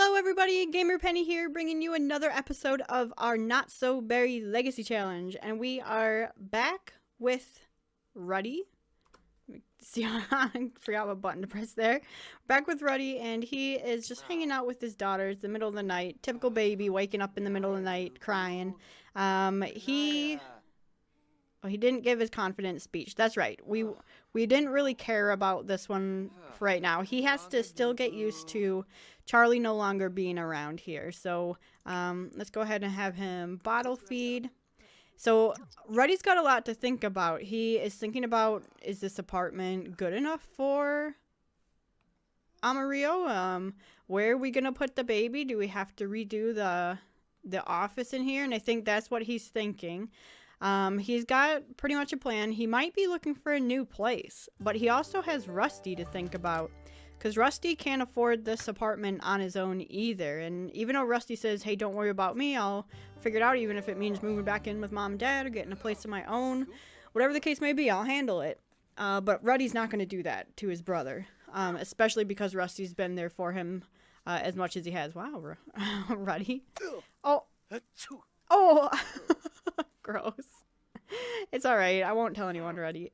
Hello everybody, GamerPenny here, bringing you another episode of our Not So Berry Legacy Challenge. And we are back with Ruddy. See, I forgot what button to press there. Back with Ruddy, and he is just hanging out with his daughter. It's the middle of the night. Typical baby, waking up in the middle of the night, crying. He didn't give his confident speech. That's right. We didn't really care about this one for right now. He has to still get used to Charlie no longer being around here. So let's go ahead and have him bottle feed. So Ruddy's got a lot to think about. He is thinking about, is this apartment good enough for Amarillo? Where are we going to put the baby? Do we have to redo the office in here? And I think that's what he's thinking. He's got pretty much a plan. He might be looking for a new place, but he also has Rusty to think about, because Rusty can't afford this apartment on his own either. And even though Rusty says, hey, don't worry about me, I'll figure it out, even if it means moving back in with mom and dad or getting a place of my own, whatever the case may be, I'll handle it. But Ruddy's not going to do that to his brother, especially because Rusty's been there for him as much as he has. Wow, Ruddy. Oh, gross. It's alright. I won't tell anyone, Ruddy.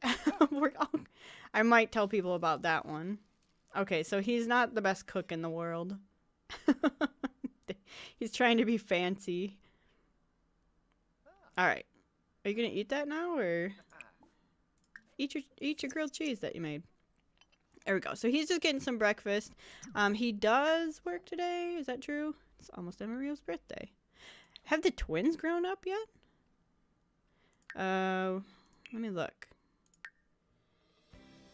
I might tell people about that one. Okay, so he's not the best cook in the world. He's trying to be fancy. Alright. Are you gonna eat that now, or eat your grilled cheese that you made? There we go. So he's just getting some breakfast. He does work today. Is that true? It's almost Emario's birthday. Have the twins grown up yet? Let me look.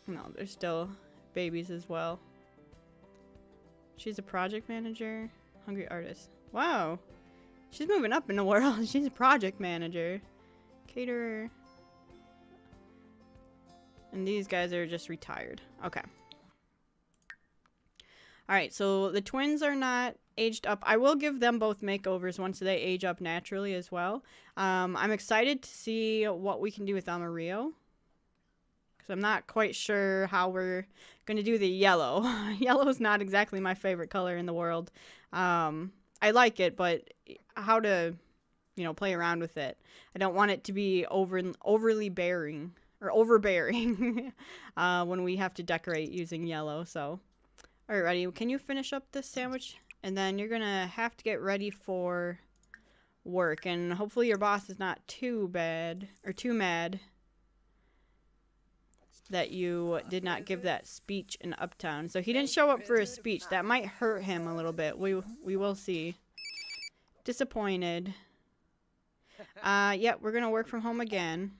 No, they're still babies as well. She's a project manager. Hungry artist. Wow. She's moving up in the world. She's a project manager. Caterer. And these guys are just retired. Okay. Alright, so the twins are not aged up. I will give them both makeovers once they age up naturally as well. I'm excited to see what we can do with Amarillo, because I'm not quite sure how we're going to do the yellow. Yellow is not exactly my favorite color in the world. I like it, but how to, play around with it. I don't want it to be overly bearing or overbearing when we have to decorate using yellow. So, all right, Ruddy, can you finish up this sandwich? And then you're going to have to get ready for work. And hopefully your boss is not too bad or too mad that you did not give that speech in Uptown. So he didn't show up for his speech. That might hurt him a little bit. We will see. Disappointed. Yeah, we're going to work from home again.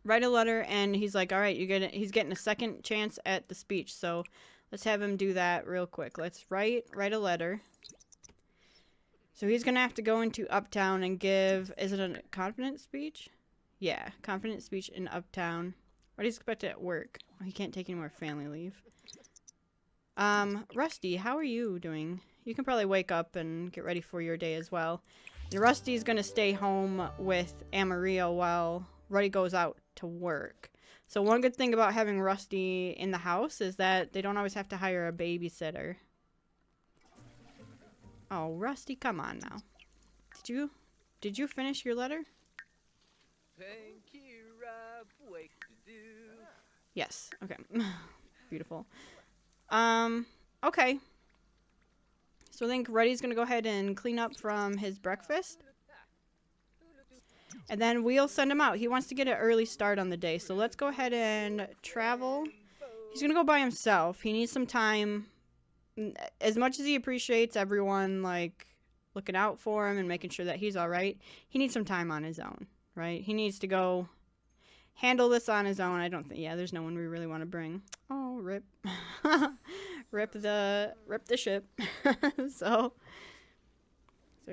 Write a letter, and he's like, all right, he's getting a second chance at the speech. So let's have him do that real quick. Let's write a letter. So he's going to have to go into Uptown and give, is it a confident speech? Yeah, confident speech in Uptown. What do you expect at work? Oh, he can't take any more family leave. Rusty, how are you doing? You can probably wake up and get ready for your day as well. And Rusty's going to stay home with Amarillo while Ruddy goes out to work. So one good thing about having Rusty in the house is that they don't always have to hire a babysitter. Oh, Rusty, come on now. Did you finish your letter? Yes. Okay. Beautiful. Okay. So I think Ruddy's gonna go ahead and clean up from his breakfast. And then we'll send him out. He wants to get an early start on the day. So let's go ahead and travel. He's going to go by himself. He needs some time. As much as he appreciates everyone, like, looking out for him and making sure that he's all right, he needs some time on his own, right? He needs to go handle this on his own. I don't think, yeah, there's no one we really want to bring. Oh, rip. Rip the ship. So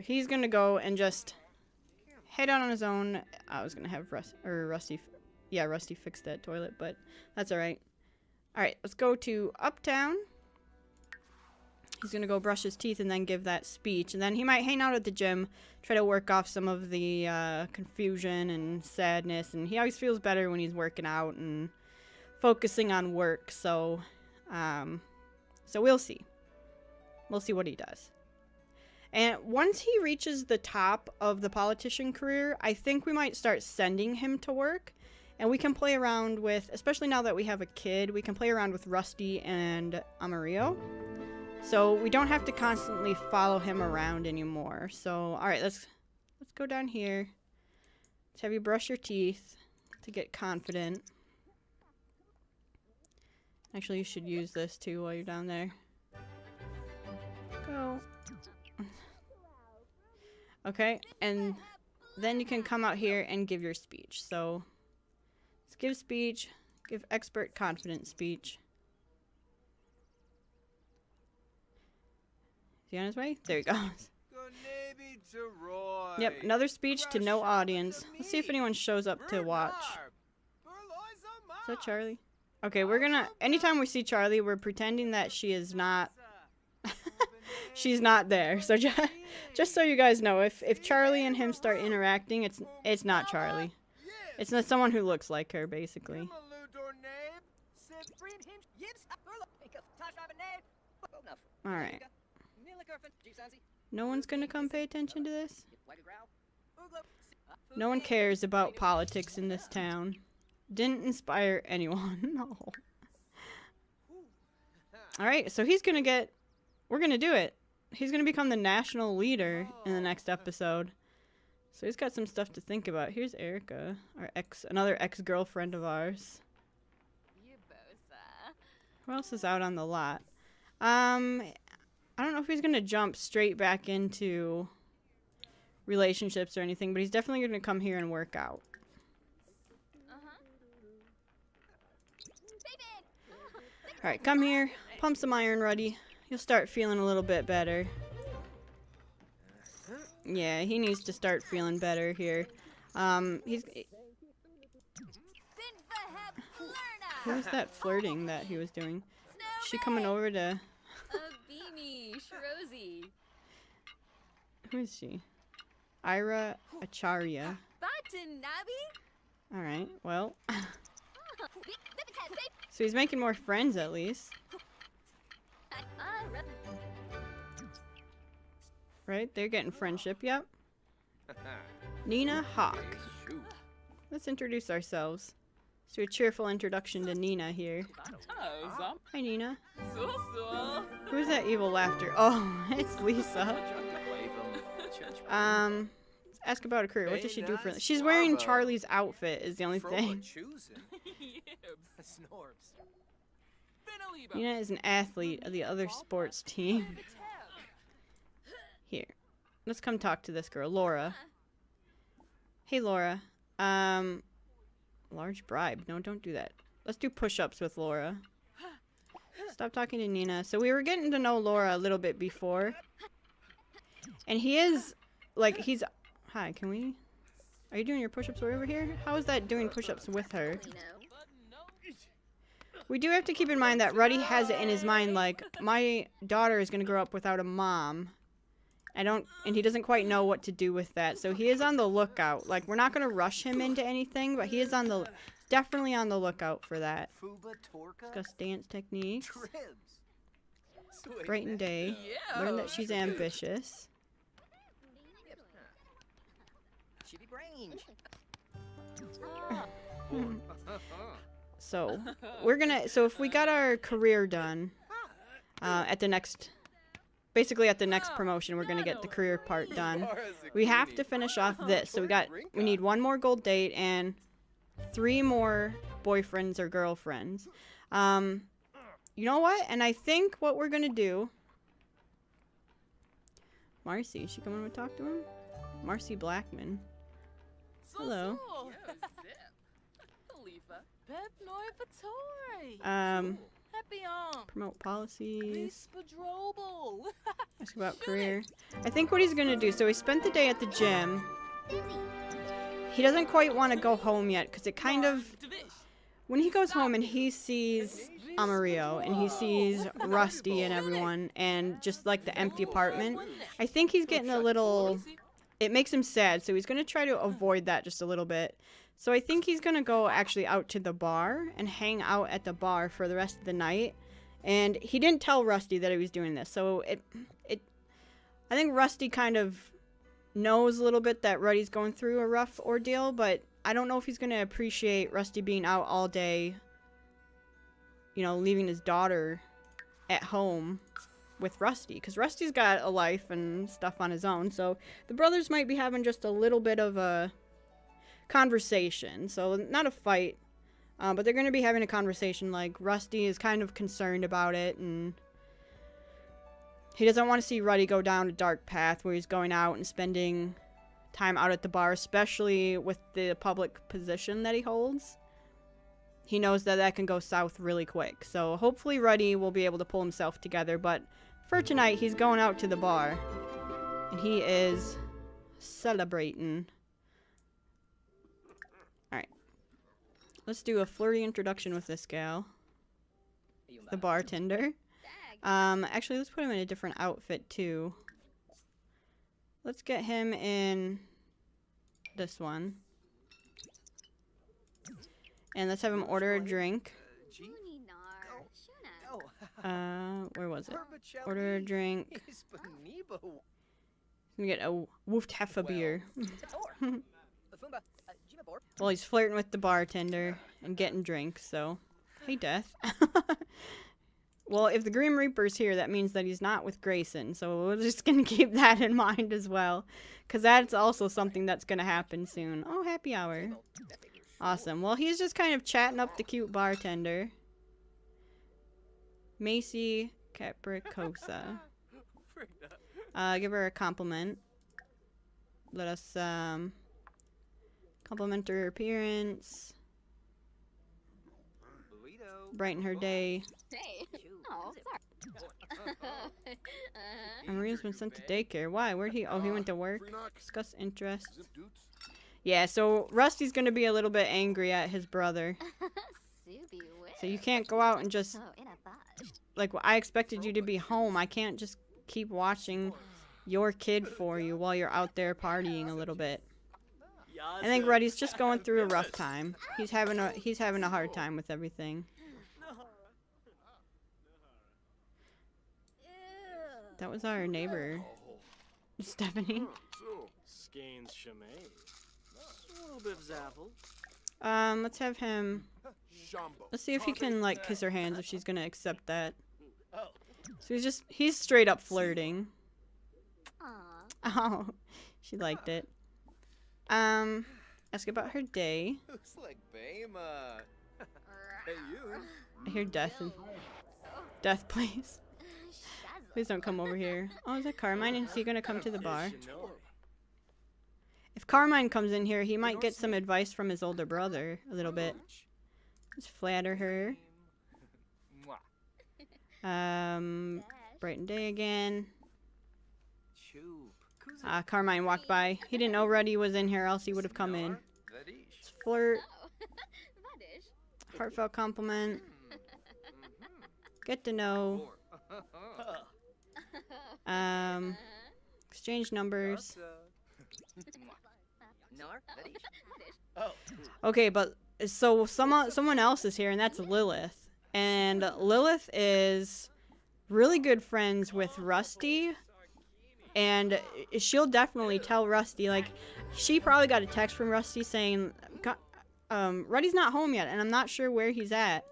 he's going to go and just head out on his own. I was gonna have Rusty fix that toilet, but that's all right. All right, let's go to Uptown. He's gonna go brush his teeth and then give that speech, and then he might hang out at the gym, try to work off some of the confusion and sadness. And he always feels better when he's working out and focusing on work. So we'll see. We'll see what he does. And once he reaches the top of the politician career, I think we might start sending him to work. And we can play around with, especially now that we have a kid, we can play around with Rusty and Amarillo. So we don't have to constantly follow him around anymore. So, alright, let's go down here. Let's have you brush your teeth to get confident. Actually, you should use this too while you're down there. Go. Okay, and then you can come out here and give your speech. So, let's give speech, give expert confident speech. Is he on his way? There he goes. Yep, another speech to no audience. Let's see if anyone shows up to watch. Is that Charlie? Okay, we're gonna, anytime we see Charlie, we're pretending that she is not, she's not there. So just so you guys know, if Charlie and him start interacting, it's not Charlie. It's not someone who looks like her, basically. Alright. No one's gonna come pay attention to this? No one cares about politics in this town. Didn't inspire anyone. No. Alright, so he's gonna get... We're gonna do it. He's gonna become the national leader in the next episode. So he's got some stuff to think about. Here's Erica, our another ex-girlfriend of ours. Who else is out on the lot? I don't know if he's gonna jump straight back into relationships or anything, but he's definitely gonna come here and work out. Alright, come here, pump some iron, Ruddy. You'll start feeling a little bit better. Yeah, he needs to start feeling better here. Who's that flirting that he was doing? Is she coming over to... Who is she? Ira Acharya. Alright, well... So he's making more friends, at least. Right? They're getting friendship, yep. Nina Hawk. Let's introduce ourselves. Let's do a cheerful introduction to Nina here. Hi, Nina. Who's that evil laughter? Oh, it's Lisa. Let's ask about her career. What does she do for... She's wearing Charlie's outfit, is the only thing. Nina is an athlete of the other sports team. Here. Let's come talk to this girl, Laura. Hey, Laura. Large bribe. No, don't do that. Let's do push-ups with Laura. Stop talking to Nina. So we were getting to know Laura a little bit before. And he is, like, he's... Hi, can we... Are you doing your push-ups over here? How is that doing push-ups with her? We do have to keep in mind that Ruddy has it in his mind, like, my daughter is going to grow up without a mom. And he doesn't quite know what to do with that. So he is on the lookout. Like, we're not going to rush him into anything, but he is definitely on the lookout for that. Discuss dance techniques. Bright and Day. Learn that she's ambitious. So if we got our career done at the next, basically at the next promotion, we're gonna get the career part done. We have to finish off this. So we need one more gold date and 3 more boyfriends or girlfriends. You know what? And I think what we're gonna do. Marcy, is she coming to talk to him? Marcy Blackman. Hello. Promote policies. Ask about career. I think what he's gonna do, so he spent the day at the gym. He doesn't quite want to go home yet, because it kind of... When he goes home and he sees Amarillo, and he sees Rusty and everyone, and just like the empty apartment, I think he's getting a little... It makes him sad, so he's gonna try to avoid that just a little bit. So I think he's gonna go actually out to the bar and hang out at the bar for the rest of the night And he didn't tell Rusty that he was doing this. So I think Rusty kind of knows a little bit that Ruddy's going through a rough ordeal, but I don't know if he's going to appreciate Rusty being out all day, you know, leaving his daughter at home with Rusty, because Rusty's got a life and stuff on his own. So the brothers might be having just a little bit of a conversation. So not a fight, but they're going to be having a conversation. Like, Rusty is kind of concerned about it, and he doesn't want to see Ruddy go down a dark path where he's going out and spending time out at the bar, especially with the public position that he holds. He knows that that can go south really quick. So hopefully Ruddy will be able to pull himself together. But for tonight, he's going out to the bar. And he is celebrating. Alright. Let's do a flirty introduction with this gal. The bartender. Actually, let's put him in a different outfit, too. Let's get him in this one. And let's have him order a drink. Where was it? Order a drink. He's gonna get a woofed half a beer. Well, he's flirting with the bartender and getting drinks, so... Hey, Death. Well, if the Grim Reaper's here, that means that he's not with Grayson, so we're just gonna keep that in mind as well. Because that's also something that's gonna happen soon. Oh, happy hour. Awesome. Well, he's just kind of chatting up the cute bartender. Macy Capricosa. Give her a compliment. Let us, compliment her appearance. Brighten her day. And Maria's been sent to daycare. Why? Where'd he... Oh, he went to work? Discuss interests. Yeah, so Rusty's gonna be a little bit angry at his brother. So you can't go out and just... Like, I expected you to be home. I can't just keep watching your kid for you while you're out there partying a little bit. I think Ruddy's just going through a rough time. He's having a hard time with everything. That was our neighbor, Stephanie. Let's have him... Let's see if he can, like, kiss her hands, if she's gonna accept that. So he's straight up flirting. Oh, she liked it. Ask about her day. I hear Death. Death, please. Please don't come over here. Oh, is that Carmine? Is he gonna come to the bar? If Carmine comes in here, he might get some advice from his older brother a little bit. Just flatter her. Brighten day again. Carmine walked by. He didn't know Ruddy was in here, else he would have come in. Let's flirt. Heartfelt compliment. Get to know. Exchange numbers. Okay, but so someone else is here, and that's Lilith. And Lilith is really good friends with Rusty. And she'll definitely tell Rusty, like, she probably got a text from Rusty saying, Ruddy's not home yet, and I'm not sure where he's at.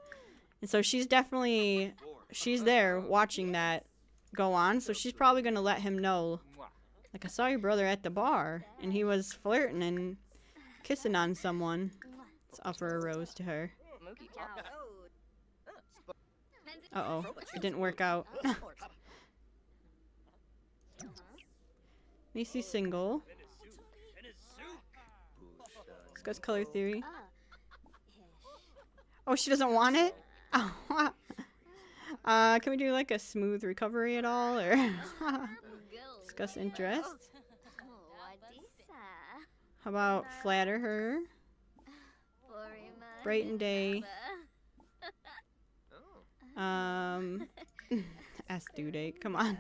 And so she's there watching that go on, so she's probably going to let him know, like, I saw your brother at the bar, and he was flirting and kissing on someone. Let's offer a rose to her. Uh-oh, it didn't work out. Macy's single. Discuss color theory. Oh, she doesn't want it? Oh. Can we do like a smooth recovery at all, or discuss interests? How about flatter her? Brighten day. Ask due date. Come on.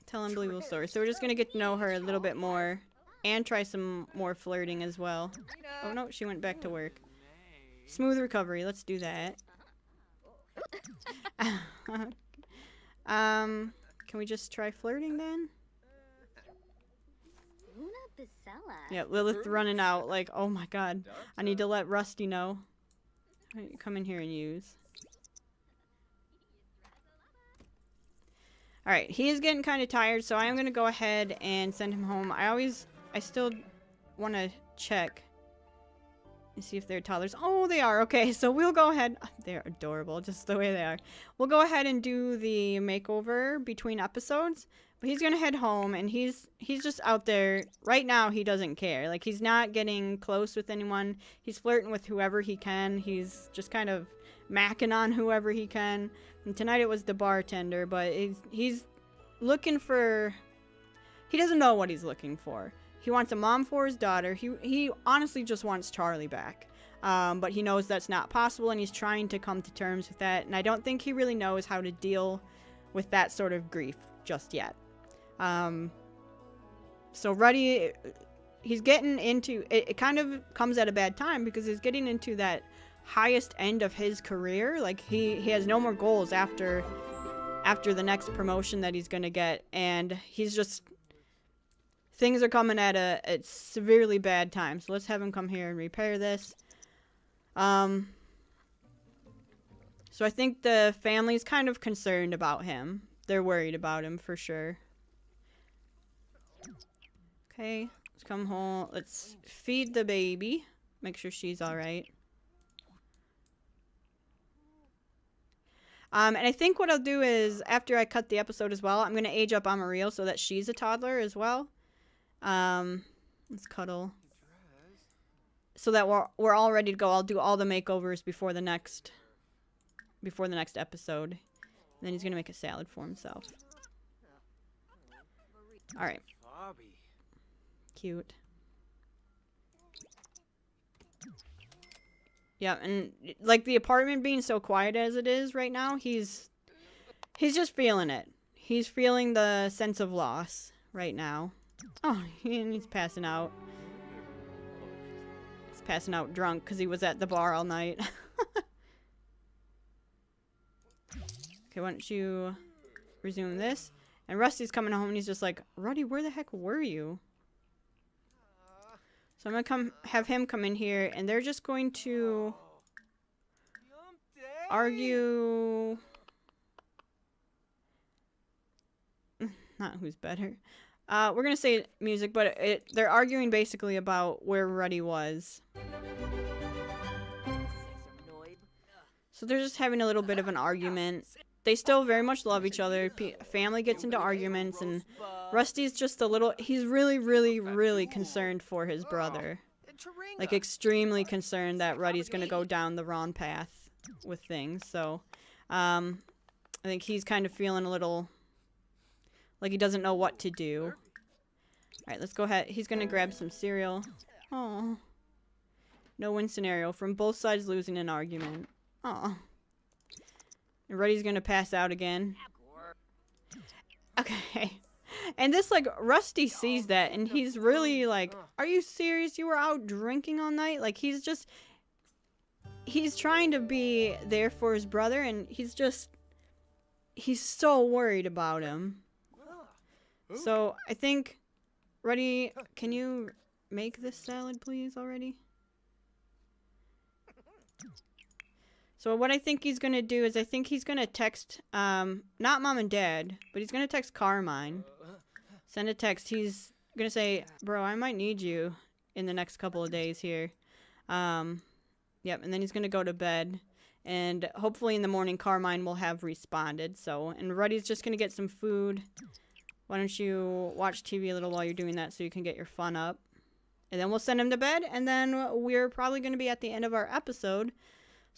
Tell unbelievable stories. So we're just gonna get to know her a little bit more, and try some more flirting as well. Oh no, she went back to work. Smooth recovery. Let's do that. Can we just try flirting then? Una Bisella. Yeah, Lilith running out like, oh my god. I need to let Rusty know. Come in here and use. Alright, he is getting kind of tired, so I am going to go ahead and send him home. I still want to check and see if they're toddlers. Oh, they are. Okay, so we'll go ahead. They're adorable, just the way they are. We'll go ahead and do the makeover between episodes. But he's going to head home, and he's just out there. Right now, he doesn't care. Like, he's not getting close with anyone. He's flirting with whoever he can. He's just kind of macking on whoever he can. And tonight it was the bartender, but he's looking for... He doesn't know what he's looking for. He wants a mom for his daughter. He honestly just wants Charlie back. But he knows that's not possible, and he's trying to come to terms with that. And I don't think he really knows how to deal with that sort of grief just yet. So Ruddy, he's getting into... It kind of comes at a bad time because he's getting into that highest end of his career. Like, he has no more goals after the next promotion that he's gonna get. And he's just... Things are coming at a severely bad time. So let's have him come here and repair this. So I think the family's kind of concerned about him. They're worried about him for sure. Okay, let's come home. Let's feed the baby. Make sure she's alright. And I think what I'll do is, after I cut the episode as well, I'm going to age up Amarillo so that she's a toddler as well. Let's cuddle. So that we're all ready to go. I'll do all the makeovers before the next episode. And then he's gonna make a salad for himself. Alright. Cute. Yeah, and like the apartment being so quiet as it is right now, he's just feeling it. He's feeling the sense of loss right now. Oh, and he's passing out. He's passing out drunk because he was at the bar all night. Okay, why don't you resume this? And Rusty's coming home and he's just like, Ruddy, where the heck were you? So I'm gonna have him come in here and they're just going to argue. Not who's better. We're gonna say music, but they're arguing basically about where Ruddy was. So they're just having a little bit of an argument. They still very much love each other. Family gets into arguments, and Rusty's just a little... He's really, really, really concerned for his brother. Like, extremely concerned that Ruddy's gonna go down the wrong path with things. So, I think he's kind of feeling a little... like he doesn't know what to do. Alright, let's go ahead. He's gonna grab some cereal. Oh, no-win scenario. From both sides losing an argument. Oh. And Ruddy's gonna pass out again. Okay. And this, like, Rusty sees that, and he's really like, are you serious? You were out drinking all night? Like, he's just... He's trying to be there for his brother, and he's just... He's so worried about him. So, I think... Ruddy, can you make this salad, please, already? So what I think he's gonna do is I think he's gonna text, not Mom and Dad, but he's gonna text Carmine. Send a text. He's gonna say, bro, I might need you in the next couple of days here. Yep, and then he's gonna go to bed. And hopefully in the morning Carmine will have responded. So, and Ruddy's just gonna get some food. Why don't you watch TV a little while you're doing that so you can get your fun up. And then we'll send him to bed, and then we're probably gonna be at the end of our episode.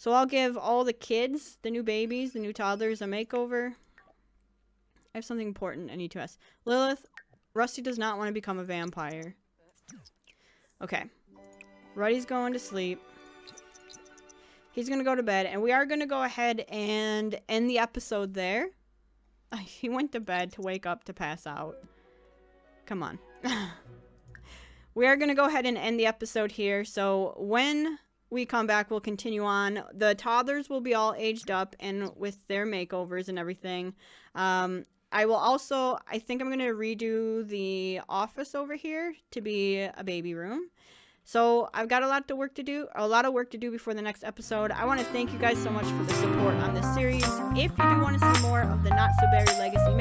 So I'll give all the kids, the new babies, the new toddlers, a makeover. I have something important I need to ask. Lilith, Rusty does not want to become a vampire. Okay. Ruddy's going to sleep. He's going to go to bed, and we are going to go ahead and end the episode there. He went to bed to wake up to pass out. Come on. We are going to go ahead and end the episode here. So when we come back, we'll continue on. The toddlers will be all aged up and with their makeovers and everything. I will also, I think I'm going to redo the office over here to be a baby room. So I've got a lot of work to do before the next episode. I want to thank you guys so much for the support on this series. If you do want to see more of the Not So Berry Legacy